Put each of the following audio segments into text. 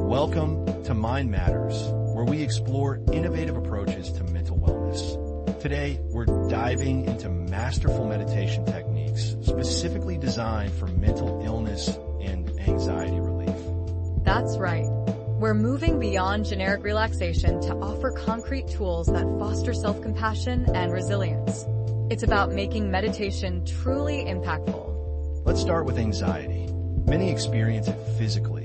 Welcome to Mind Matters, where we explore innovative approaches to mental wellness. Today, we're diving into masterful meditation techniques specifically designed for mental illness and anxiety relief. That's right. We're moving beyond generic relaxation to offer concrete tools that foster self-compassion and resilience. It's about making meditation truly impactful. Let's start with anxiety. Many experience it physically.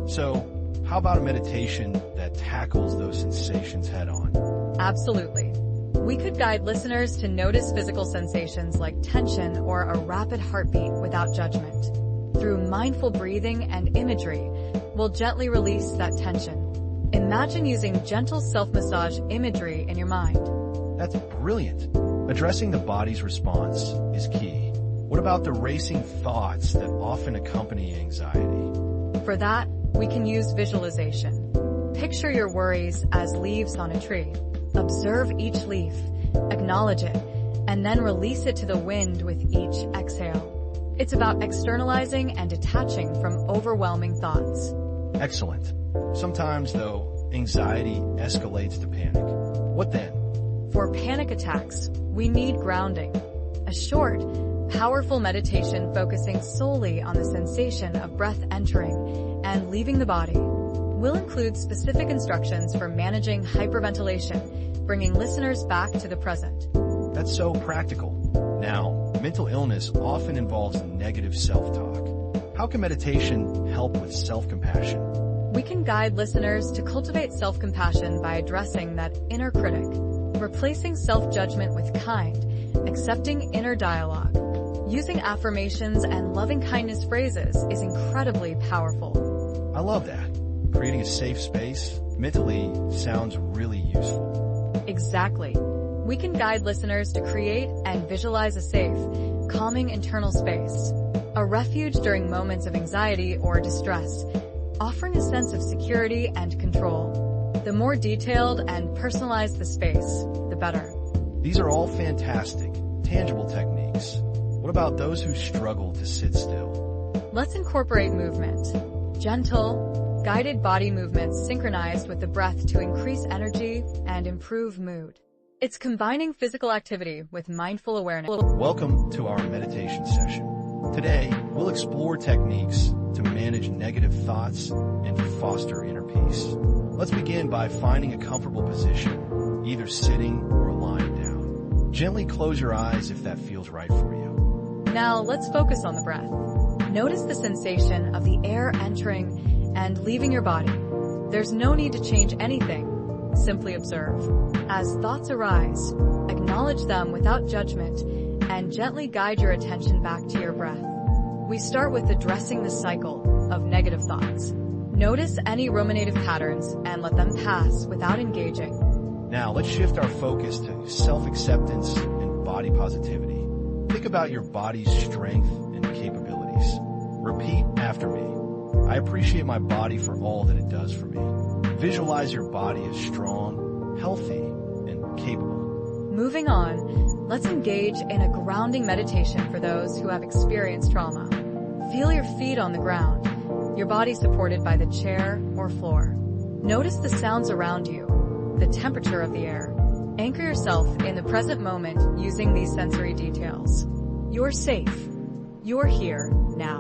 So, how about a meditation that tackles those sensations head-on? Absolutely. We could guide listeners to notice physical sensations like tension or a rapid heartbeat without judgment. Through mindful breathing and imagery, we'll gently release that tension. Imagine using gentle self-massage imagery in your mind. That's brilliant. Addressing the body's response is key. What about the racing thoughts that often accompany anxiety? For that, we can use visualization. Picture your worries as leaves on a tree. Observe each leaf, acknowledge it, and then release it to the wind with each exhale. It's about externalizing and detaching from overwhelming thoughts. Excellent. Sometimes, though, anxiety escalates to panic. What then? For panic attacks, we need grounding. A short, powerful meditation focusing solely on the sensation of breath entering and leaving the body. We'll include specific instructions for managing hyperventilation, bringing listeners back to the present. That's so practical. Now, mental illness often involves negative self-talk. How can meditation help with self-compassion? We can guide listeners to cultivate self-compassion by addressing that inner critic, replacing self-judgment with kind, accepting inner dialogue. Using affirmations and loving-kindness phrases is incredibly powerful. I love that. Creating a safe space mentally sounds really useful. Exactly. We can guide listeners to create and visualize a safe, calming internal space, a refuge during moments of anxiety or distress, offering a sense of security and control. The more detailed and personalized the space, the better. These are all fantastic, tangible techniques. What about those who struggle to sit still? Let's incorporate movement. Gentle, guided body movements synchronized with the breath to increase energy and improve mood. It's combining physical activity with mindful awareness. Welcome to our meditation session. Today, we'll explore techniques to manage negative thoughts and foster inner peace. Let's begin by finding a comfortable position, either sitting or lying down. Gently close your eyes if that feels right for you. Now, let's focus on the breath. Notice the sensation of the air entering and leaving your body. There's no need to change anything. Simply observe. As thoughts arise, acknowledge them without judgment and gently guide your attention back to your breath. We start with addressing the cycle of negative thoughts. Notice any ruminative patterns and let them pass without engaging. Now, let's shift our focus to self-acceptance and body positivity. Think about your body's strength and capabilities. Repeat after me. I appreciate my body for all that it does for me. Visualize your body as strong, healthy, and capable. Moving on, let's engage in a grounding meditation for those who have experienced trauma. Feel your feet on the ground, your body supported by the chair or floor. Notice the sounds around you, the temperature of the air. Anchor yourself in the present moment using these sensory details. You're safe. You're here now.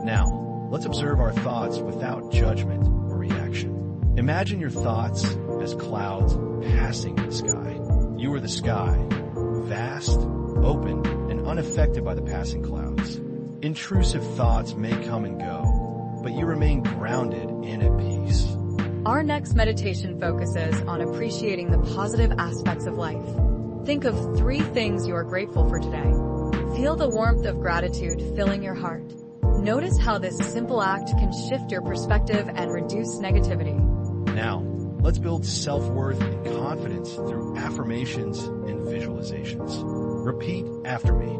Now, let's observe our thoughts without judgment or reaction. Imagine your thoughts as clouds passing in the sky. You are the sky, vast, open, and unaffected by the passing clouds. Intrusive thoughts may come and go, but you remain grounded and at peace. Our next meditation focuses on appreciating the positive aspects of life. Think of 3 things you are grateful for today. Feel the warmth of gratitude filling your heart. Notice how this simple act can shift your perspective and reduce negativity. Now, let's build self-worth and confidence through affirmations and visualizations. Repeat after me.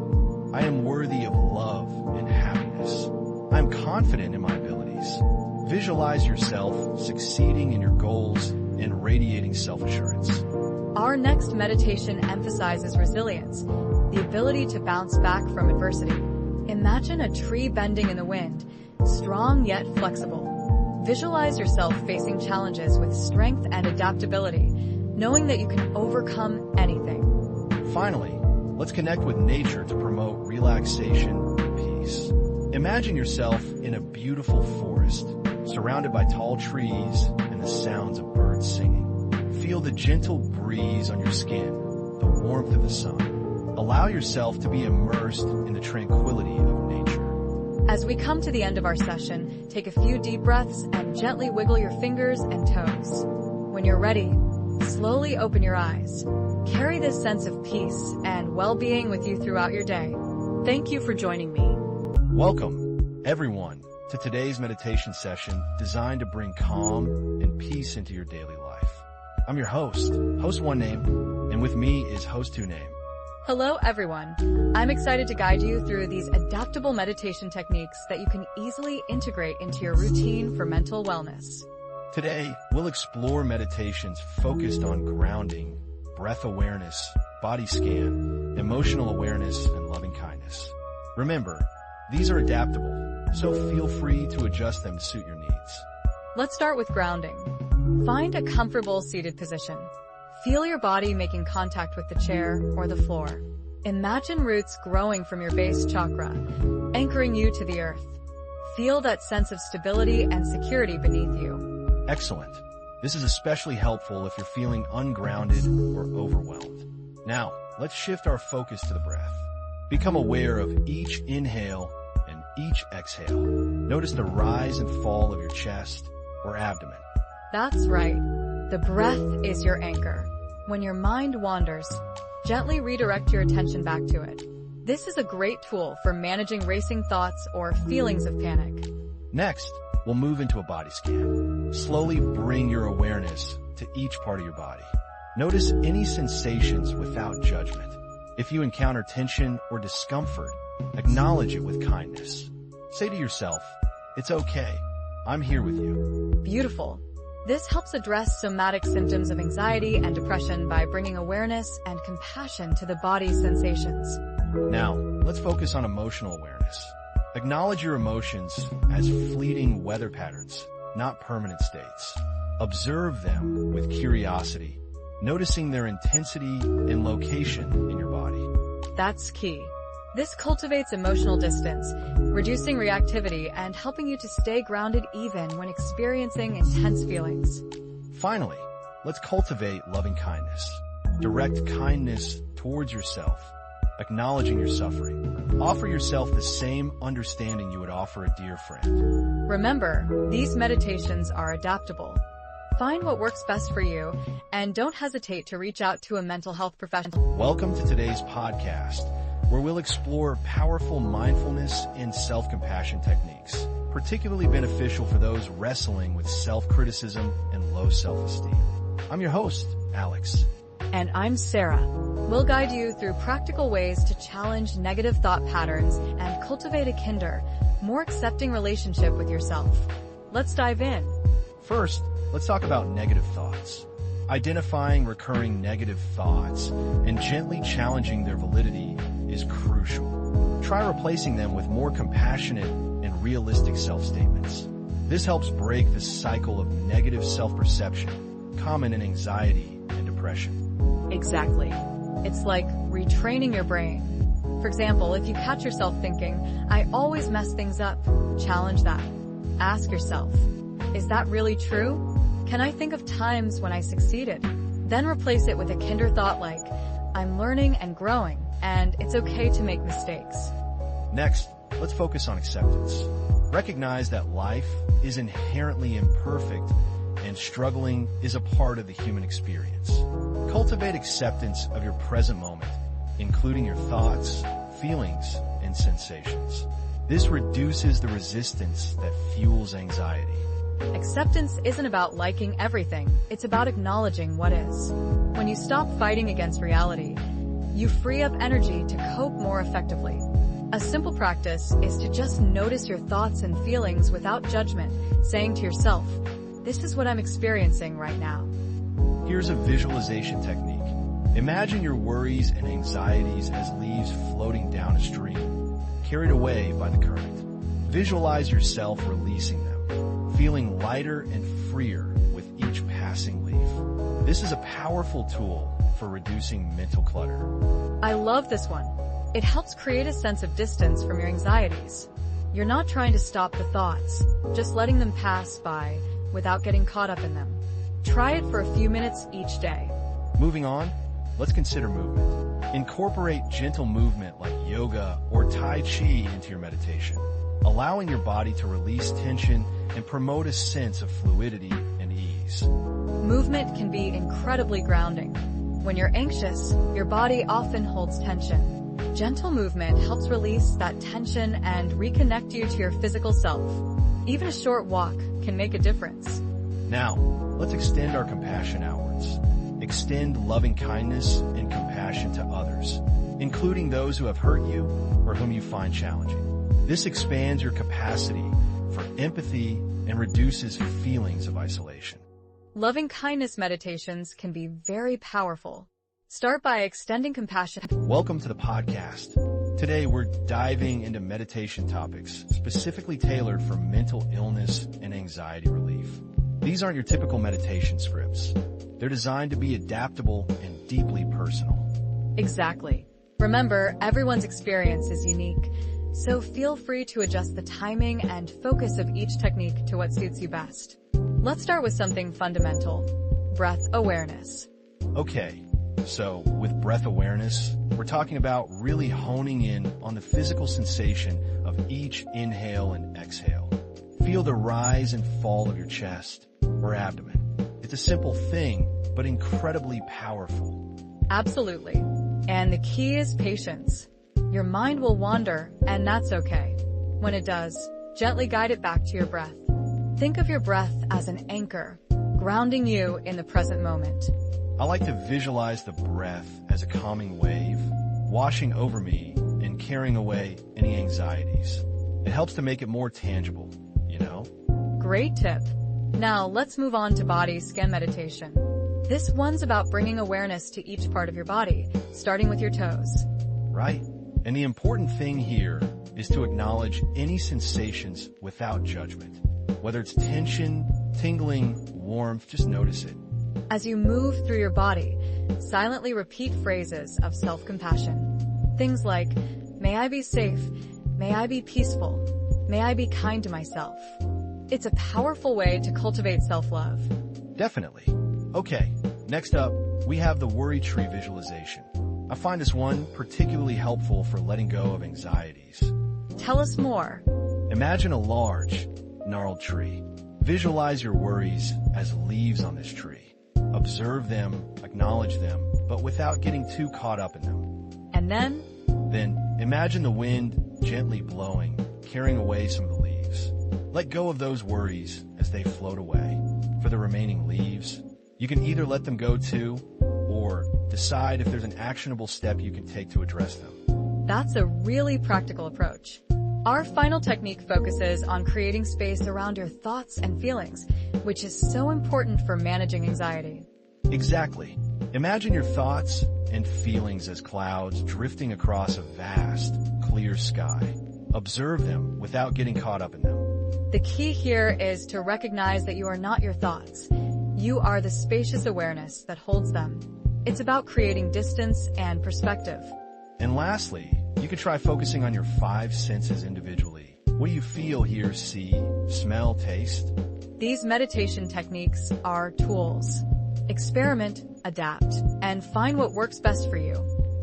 I am worthy of love and happiness. I am confident in my abilities. Visualize yourself succeeding in your goals and radiating self-assurance. Our next meditation emphasizes resilience, the ability to bounce back from adversity. Imagine a tree bending in the wind, strong yet flexible. Visualize yourself facing challenges with strength and adaptability, knowing that you can overcome anything. Finally, let's connect with nature to promote relaxation and peace. Imagine yourself in a beautiful forest, surrounded by tall trees and the sounds of birds singing. Feel the gentle breeze on your skin, the warmth of the sun. Allow yourself to be immersed in the tranquility of nature. As we come to the end of our session, take a few deep breaths and gently wiggle your fingers and toes. When you're ready, slowly open your eyes. Carry this sense of peace and well-being with you throughout your day. Thank you for joining me. Welcome, everyone, to today's meditation session designed to bring calm and peace into your daily life. I'm your host One Name, and with me is host Two Name. Hello, everyone. I'm excited to guide you through these adaptable meditation techniques that you can easily integrate into your routine for mental wellness. Today, we'll explore meditations focused on grounding, breath awareness, body scan, emotional awareness, and loving kindness. Remember, these are adaptable, so feel free to adjust them to suit your needs. Let's start with grounding. Find a comfortable seated position. Feel your body making contact with the chair or the floor. Imagine roots growing from your base chakra, anchoring you to the earth. Feel that sense of stability and security beneath you. Excellent. This is especially helpful if you're feeling ungrounded or overwhelmed. Now, let's shift our focus to the breath. Become aware of each inhale and each exhale. Notice the rise and fall of your chest or abdomen. That's right. The breath is your anchor. When your mind wanders, gently redirect your attention back to it. This is a great tool for managing racing thoughts or feelings of panic. Next, we'll move into a body scan. Slowly bring your awareness to each part of your body. Notice any sensations without judgment. If you encounter tension or discomfort, acknowledge it with kindness. Say to yourself, "It's okay. I'm here with you." Beautiful. This helps address somatic symptoms of anxiety and depression by bringing awareness and compassion to the body's sensations. Now, let's focus on emotional awareness. Acknowledge your emotions as fleeting weather patterns, not permanent states. Observe them with curiosity, noticing their intensity and location in your body. That's key. This cultivates emotional distance, reducing reactivity and helping you to stay grounded even when experiencing intense feelings. Finally, let's cultivate loving kindness. Direct kindness towards yourself, acknowledging your suffering. Offer yourself the same understanding you would offer a dear friend. Remember, these meditations are adaptable. Find what works best for you, and don't hesitate to reach out to a mental health professional. Welcome to today's podcast, where we'll explore powerful mindfulness and self-compassion techniques, particularly beneficial for those wrestling with self-criticism and low self-esteem. I'm your host, Alex. And I'm Sarah. We'll guide you through practical ways to challenge negative thought patterns and cultivate a kinder, more accepting relationship with yourself. Let's dive in. First, let's talk about negative thoughts. Identifying recurring negative thoughts and gently challenging their validity is crucial. Try replacing them with more compassionate and realistic self-statements. This helps break the cycle of negative self-perception, common in anxiety and depression. Exactly. It's like retraining your brain. For example, if you catch yourself thinking, "I always mess things up," challenge that. Ask yourself, "Is that really true? Can I think of times when I succeeded?" Then replace it with a kinder thought like, "I'm learning and growing, and it's okay to make mistakes." Next, let's focus on acceptance. Recognize that life is inherently imperfect and struggling is a part of the human experience. Cultivate acceptance of your present moment, including your thoughts, feelings, and sensations. This reduces the resistance that fuels anxiety. Acceptance isn't about liking everything, it's about acknowledging what is. When you stop fighting against reality, you free up energy to cope more effectively. A simple practice is to just notice your thoughts and feelings without judgment, saying to yourself, "This is what I'm experiencing right now." Here's a visualization technique. Imagine your worries and anxieties as leaves floating down a stream, carried away by the current. Visualize yourself releasing them, feeling lighter and freer with each passing leaf. This is a powerful tool for reducing mental clutter. I love this one. It helps create a sense of distance from your anxieties. You're not trying to stop the thoughts, just letting them pass by without getting caught up in them. Try it for a few minutes each day. Moving on, let's consider movement. Incorporate gentle movement like yoga or Tai Chi into your meditation, allowing your body to release tension and promote a sense of fluidity and ease. Movement can be incredibly grounding. When you're anxious, your body often holds tension. Gentle movement helps release that tension and reconnect you to your physical self. Even a short walk can make a difference. Now, let's extend our compassion outwards. Extend loving kindness and compassion to others, including those who have hurt you or whom you find challenging. This expands your capacity for empathy and reduces feelings of isolation. Loving kindness meditations can be very powerful. Start by extending compassion. Welcome to the podcast. Today we're diving into meditation topics specifically tailored for mental illness and anxiety relief. These aren't your typical meditation scripts. They're designed to be adaptable and deeply personal. Exactly. Remember, everyone's experience is unique, so feel free to adjust the timing and focus of each technique to what suits you best. Let's start with something fundamental: breath awareness. Okay, so with breath awareness, we're talking about really honing in on the physical sensation of each inhale and exhale. Feel the rise and fall of your chest or abdomen. It's a simple thing, but incredibly powerful. Absolutely. And the key is patience. Your mind will wander, and that's okay. When it does, gently guide it back to your breath. Think of your breath as an anchor, grounding you in the present moment. I like to visualize the breath as a calming wave, washing over me and carrying away any anxieties. It helps to make it more tangible, you know? Great tip. Now let's move on to body scan meditation. This one's about bringing awareness to each part of your body, starting with your toes. Right. And the important thing here is to acknowledge any sensations without judgment. Whether it's tension, tingling, warmth, just notice it. As you move through your body, silently repeat phrases of self-compassion. Things like, may I be safe, may I be peaceful, may I be kind to myself. It's a powerful way to cultivate self-love. Definitely. Okay, next up, we have the worry tree visualization. I find this one particularly helpful for letting go of anxieties. Tell us more. Imagine a large, gnarled tree. Visualize your worries as leaves on this tree. Observe them, acknowledge them, but without getting too caught up in them. And then? Then imagine the wind gently blowing, carrying away some of the leaves. Let go of those worries as they float away. For the remaining leaves, you can either let them go too, or decide if there's an actionable step you can take to address them. That's a really practical approach. Our final technique focuses on creating space around your thoughts and feelings, which is so important for managing anxiety. Exactly. Imagine your thoughts and feelings as clouds drifting across a vast, clear sky. Observe them without getting caught up in them. The key here is to recognize that you are not your thoughts. You are the spacious awareness that holds them. It's about creating distance and perspective. And lastly, you could try focusing on your 5 senses individually. What do you feel, hear, see, smell, taste? These meditation techniques are tools. Experiment, adapt, and find what works best for you.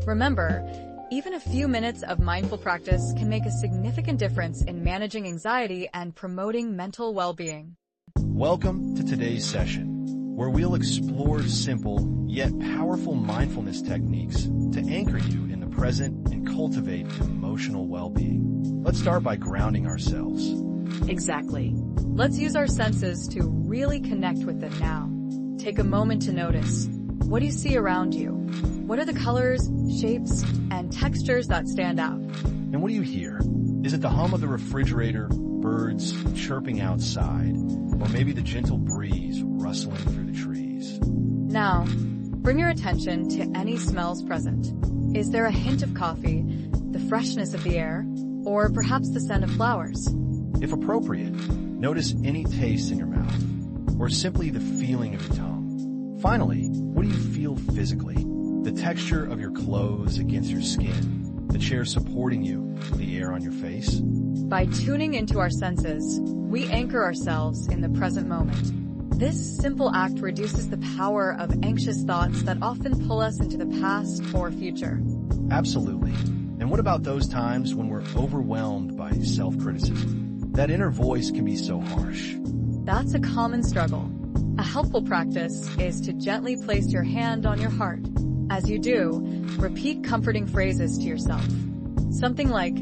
Remember, even a few minutes of mindful practice can make a significant difference in managing anxiety and promoting mental well-being. Welcome to today's session, where we'll explore simple yet powerful mindfulness techniques to anchor you in the present and cultivate emotional well-being. Let's start by grounding ourselves. Exactly. Let's use our senses to really connect with the now. Take a moment to notice. What do you see around you? What are the colors, shapes, and textures that stand out? And what do you hear? Is it the hum of the refrigerator, birds chirping outside, or maybe the gentle breeze rustling through the trees? Now, bring your attention to any smells present. Is there a hint of coffee, the freshness of the air, or perhaps the scent of flowers? If appropriate, Notice any taste in your mouth, or simply the feeling of your tongue. Finally, what do you feel physically? The texture of your clothes against your skin, the chair supporting you, the air on your face. By tuning into our senses, we anchor ourselves in the present moment. This simple act reduces the power of anxious thoughts that often pull us into the past or future. Absolutely. And what about those times when we're overwhelmed by self-criticism? That inner voice can be so harsh. That's a common struggle. A helpful practice is to gently place your hand on your heart. As you do, repeat comforting phrases to yourself. Something like,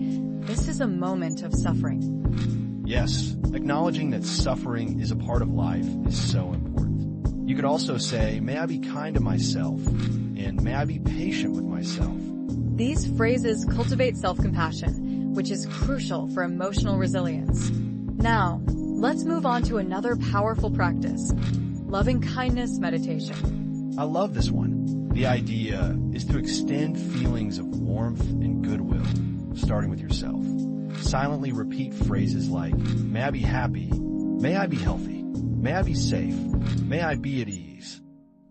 "This is a moment of suffering." Yes, acknowledging that suffering is a part of life is so important. You could also say, "May I be kind to myself," and "May I be patient with myself." These phrases cultivate self-compassion, which is crucial for emotional resilience. Now, let's move on to another powerful practice, loving kindness meditation. I love this one. The idea is to extend feelings of warmth and goodwill, starting with yourself. Silently repeat phrases like, "May I be happy," "May I be healthy," "May I be safe," "May I be at ease."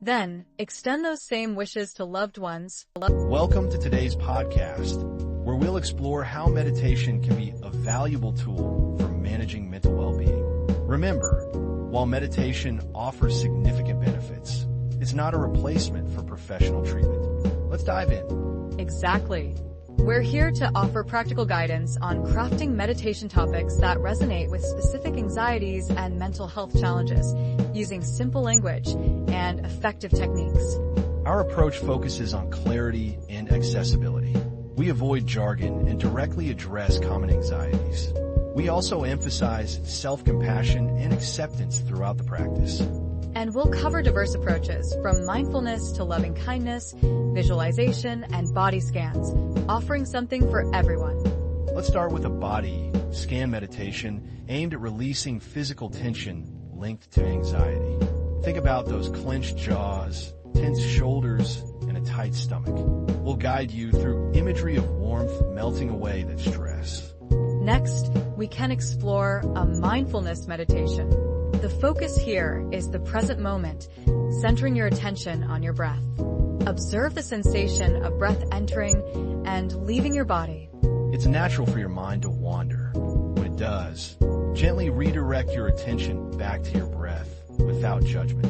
Then, extend those same wishes to loved ones. Welcome to today's podcast, where we'll explore how meditation can be a valuable tool for managing mental well-being. Remember, while meditation offers significant benefits, it's not a replacement for professional treatment. Let's dive in. Exactly. We're here to offer practical guidance on crafting meditation topics that resonate with specific anxieties and mental health challenges, using simple language and effective techniques. Our approach focuses on clarity and accessibility. We avoid jargon and directly address common anxieties. We also emphasize self-compassion and acceptance throughout the practice. And we'll cover diverse approaches, from mindfulness to loving kindness, visualization, and body scans, offering something for everyone. Let's start with a body scan meditation aimed at releasing physical tension linked to anxiety. Think about those clenched jaws, tense shoulders, and a tight stomach. We'll guide you through imagery of warmth melting away that stress. Next, we can explore a mindfulness meditation. The focus here is the present moment, centering your attention on your breath. Observe the sensation of breath entering and leaving your body. It's natural for your mind to wander. When it does, gently redirect your attention back to your breath without judgment.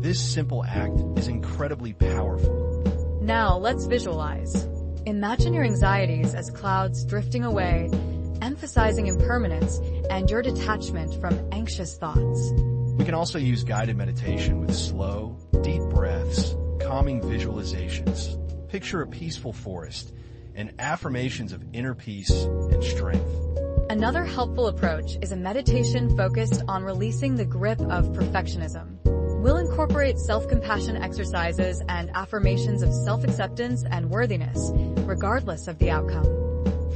This simple act is incredibly powerful. Now let's visualize. Imagine your anxieties as clouds drifting away, emphasizing impermanence and your detachment from anxious thoughts. We can also use guided meditation with slow, deep breaths, calming visualizations. Picture a peaceful forest and affirmations of inner peace and strength. Another helpful approach is a meditation focused on releasing the grip of perfectionism. We'll incorporate self-compassion exercises and affirmations of self-acceptance and worthiness, regardless of the outcome.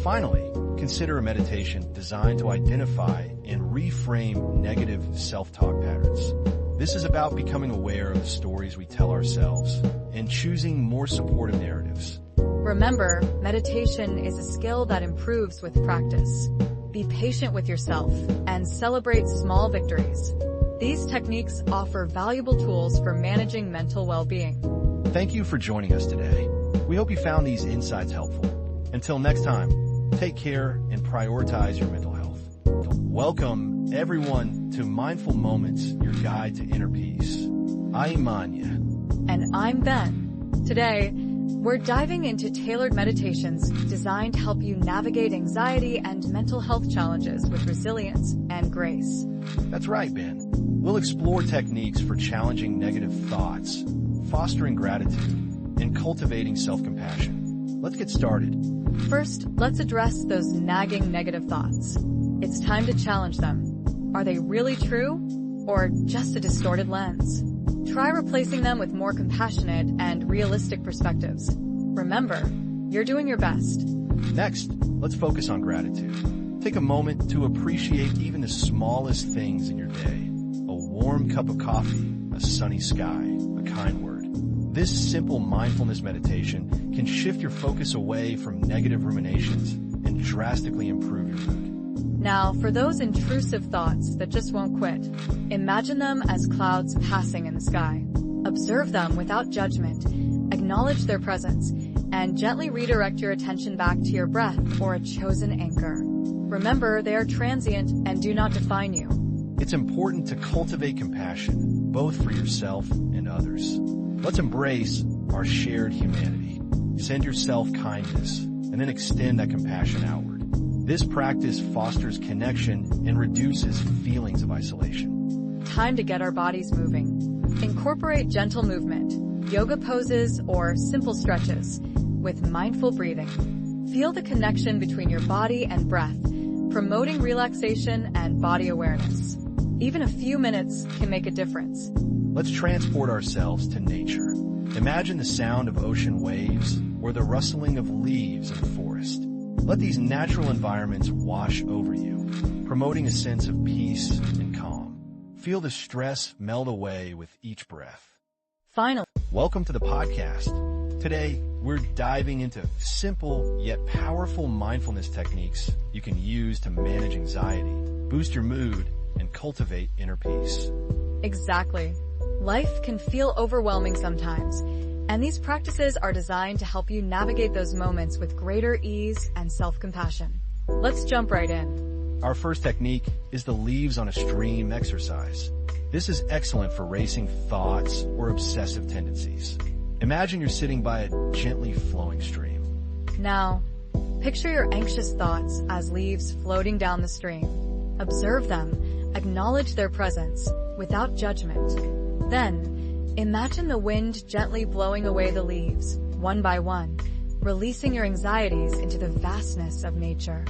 Finally, consider a meditation designed to identify and reframe negative self-talk patterns. This is about becoming aware of the stories we tell ourselves and choosing more supportive narratives. Remember, meditation is a skill that improves with practice. Be patient with yourself and celebrate small victories. These techniques offer valuable tools for managing mental well-being. Thank you for joining us today. We hope you found these insights helpful. Until next time, take care and prioritize your mental health. Welcome, everyone, to Mindful Moments, your guide to inner peace. I'm Manya. And I'm Ben. Today, we're diving into tailored meditations designed to help you navigate anxiety and mental health challenges with resilience and grace. That's right, Ben. We'll explore techniques for challenging negative thoughts, fostering gratitude, and cultivating self-compassion. Let's get started. First, let's address those nagging negative thoughts. It's time to challenge them. Are they really true, or just a distorted lens? Try replacing them with more compassionate and realistic perspectives. Remember, you're doing your best. Next, let's focus on gratitude. Take a moment to appreciate even the smallest things in your day. A warm cup of coffee, a sunny sky, a kind word. This simple mindfulness meditation can shift your focus away from negative ruminations and drastically improve your mood. Now, for those intrusive thoughts that just won't quit, imagine them as clouds passing in the sky. Observe them without judgment, acknowledge their presence, and gently redirect your attention back to your breath or a chosen anchor. Remember, they are transient and do not define you. It's important to cultivate compassion, both for yourself and others. Let's embrace our shared humanity. Send yourself kindness, and then extend that compassion outward. This practice fosters connection and reduces feelings of isolation. Time to get our bodies moving. Incorporate gentle movement, yoga poses, or simple stretches with mindful breathing. Feel the connection between your body and breath, promoting relaxation and body awareness. Even a few minutes can make a difference. Let's transport ourselves to nature. Imagine the sound of ocean waves or the rustling of leaves in a forest. Let these natural environments wash over you, promoting a sense of peace and calm. Feel the stress melt away with each breath. Finally, welcome to the podcast. Today, we're diving into simple yet powerful mindfulness techniques you can use to manage anxiety, boost your mood, and cultivate inner peace. Exactly. Life can feel overwhelming sometimes, and these practices are designed to help you navigate those moments with greater ease and self-compassion. Let's jump right in. Our first technique is the leaves on a stream exercise. This is excellent for racing thoughts or obsessive tendencies. Imagine you're sitting by a gently flowing stream. Now, picture your anxious thoughts as leaves floating down the stream. Observe them, acknowledge their presence without judgment. Then, imagine the wind gently blowing away the leaves, one by one, releasing your anxieties into the vastness of nature.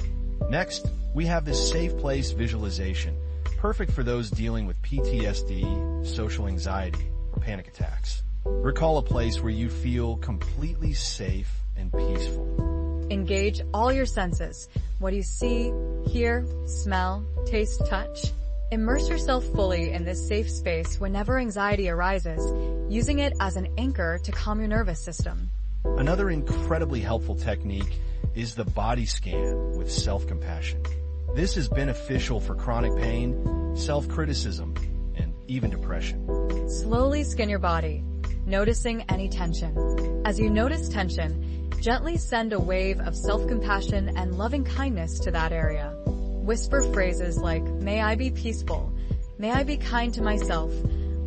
Next, we have this safe place visualization, perfect for those dealing with PTSD, social anxiety, or panic attacks. Recall a place where you feel completely safe and peaceful. Engage all your senses. What do you see, hear, smell, taste, touch? Immerse yourself fully in this safe space whenever anxiety arises, using it as an anchor to calm your nervous system. Another incredibly helpful technique is the body scan with self-compassion. This is beneficial for chronic pain, self-criticism, and even depression. Slowly scan your body, noticing any tension. As you notice tension, gently send a wave of self-compassion and loving kindness to that area. Whisper phrases like, "May I be peaceful," "May I be kind to myself,"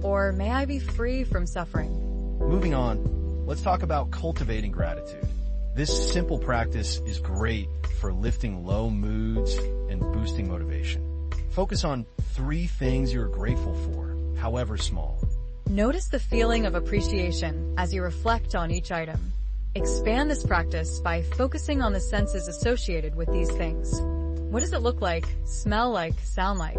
or "May I be free from suffering." Moving on, let's talk about cultivating gratitude. This simple practice is great for lifting low moods and boosting motivation. Focus on 3 things you're grateful for, however small. Notice the feeling of appreciation as you reflect on each item. Expand this practice by focusing on the senses associated with these things. What does it look like, smell like, sound like?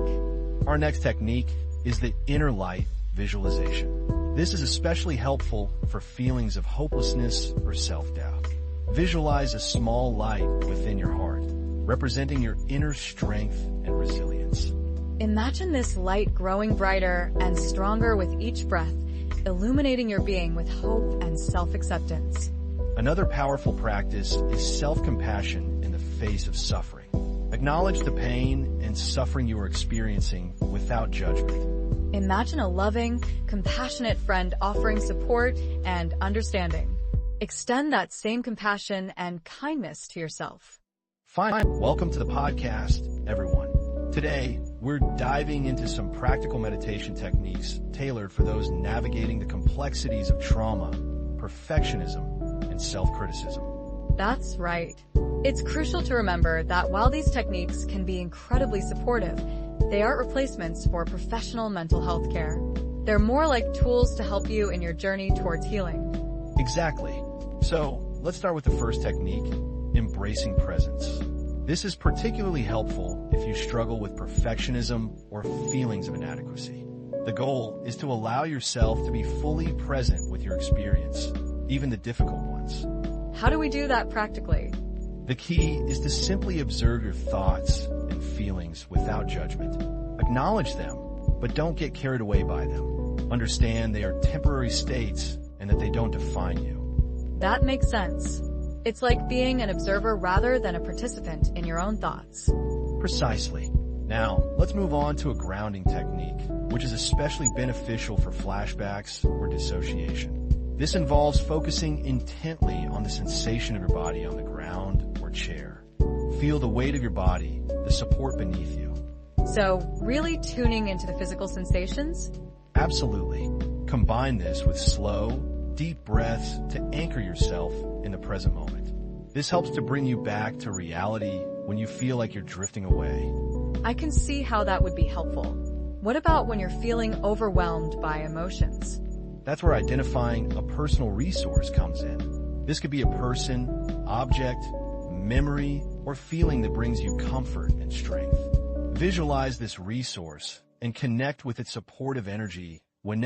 Our next technique is the inner light visualization. This is especially helpful for feelings of hopelessness or self-doubt. Visualize a small light within your heart, representing your inner strength and resilience. Imagine this light growing brighter and stronger with each breath, illuminating your being with hope and self-acceptance. Another powerful practice is self-compassion in the face of suffering. Acknowledge the pain and suffering you are experiencing without judgment. Imagine a loving, compassionate friend offering support and understanding. Extend that same compassion and kindness to yourself. Finally, welcome to the podcast, everyone. Today, we're diving into some practical meditation techniques tailored for those navigating the complexities of trauma, perfectionism, and self-criticism. That's right. It's crucial to remember that while these techniques can be incredibly supportive, they aren't replacements for professional mental health care. They're more like tools to help you in your journey towards healing. Exactly. So, let's start with the first technique, embracing presence. This is particularly helpful if you struggle with perfectionism or feelings of inadequacy. The goal is to allow yourself to be fully present with your experience, even the difficult ones. How do we do that practically? The key is to simply observe your thoughts and feelings without judgment. Acknowledge them, but don't get carried away by them. Understand they are temporary states and that they don't define you. That makes sense. It's like being an observer rather than a participant in your own thoughts. Precisely. Now, let's move on to a grounding technique, which is especially beneficial for flashbacks or dissociation. This involves focusing intently on the sensation of your body on the ground or chair. Feel the weight of your body, the support beneath you. So, really tuning into the physical sensations? Absolutely. Combine this with slow, deep breaths to anchor yourself in the present moment. This helps to bring you back to reality when you feel like you're drifting away. I can see how that would be helpful. What about when you're feeling overwhelmed by emotions? That's where identifying a personal resource comes in. This could be a person, object, memory, or feeling that brings you comfort and strength. Visualize this resource and connect with its supportive energy when